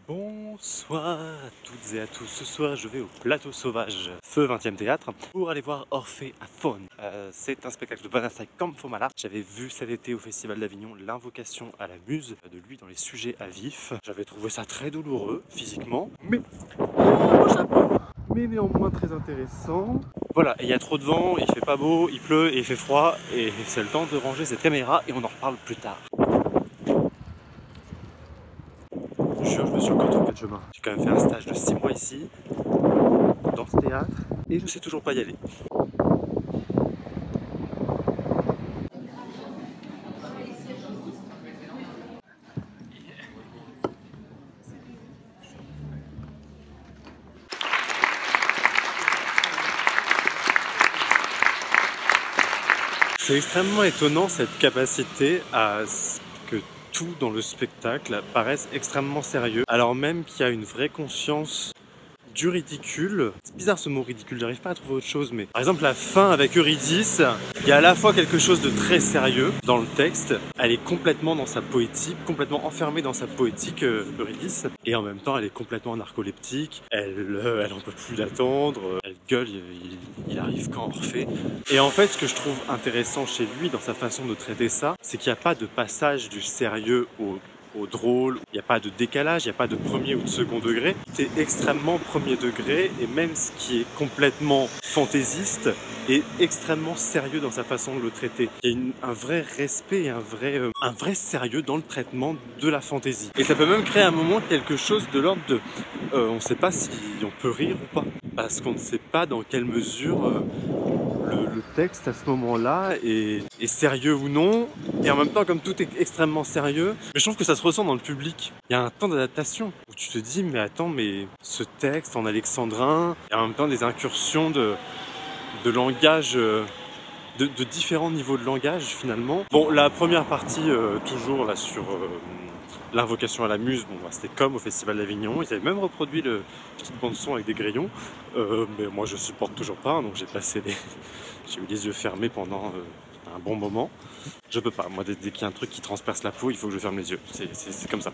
Bonsoir à toutes et à tous. Ce soir, je vais au Plateau Sauvage, feu 20e théâtre, pour aller voir Orphée à Faune. C'est un spectacle de Vanessa Campomala. J'avais vu cet été au Festival d'Avignon l'invocation à la muse de lui dans les sujets à vif. J'avais trouvé ça très douloureux physiquement, mais néanmoins très intéressant. Voilà, et il y a trop de vent, il fait pas beau, il pleut et il fait froid, et c'est le temps de ranger cette caméra et on en reparle plus tard. Je jure, je me suis encore trompé de chemin. J'ai quand même fait un stage de 6 mois ici, dans ce théâtre, et je sais toujours pas y aller. C'est extrêmement étonnant cette capacité à ce que tout dans le spectacle paraisse extrêmement sérieux, alors même qu'il y a une vraie conscience du ridicule. C'est bizarre ce mot ridicule, j'arrive pas à trouver autre chose, mais par exemple la fin avec Eurydice, il y a à la fois quelque chose de très sérieux dans le texte, elle est complètement dans sa poétique, complètement enfermée dans sa poétique, Eurydice, et en même temps elle est complètement narcoleptique, elle en peut plus d'attendre, elle gueule, il arrive quand Orphée. Et en fait ce que je trouve intéressant chez lui dans sa façon de traiter ça, c'est qu'il n'y a pas de passage du sérieux au drôle, il n'y a pas de décalage, il n'y a pas de premier ou de second degré, c'est extrêmement premier degré et même ce qui est complètement fantaisiste est extrêmement sérieux dans sa façon de le traiter. Il y a un vrai respect et un vrai sérieux dans le traitement de la fantaisie. Et ça peut même créer à un moment quelque chose de l'ordre de on ne sait pas si on peut rire ou pas, parce qu'on ne sait pas dans quelle mesure le texte à ce moment-là est sérieux ou non, et en même temps comme tout est extrêmement sérieux, mais je trouve que ça se ressent dans le public. Il y a un temps d'adaptation où tu te dis mais attends, mais ce texte en alexandrin, et en même temps des incursions de langage, de différents niveaux de langage finalement. Bon, la première partie toujours là sur l'invocation à la muse, bon, bah, c'était comme au Festival d'Avignon, ils avaient même reproduit le petite bande son avec des grillons, mais moi je supporte toujours pas, donc j'ai j'ai eu les yeux fermés pendant un bon moment. Je peux pas, moi dès qu'il y a un truc qui transperce la peau, il faut que je ferme les yeux, c'est comme ça.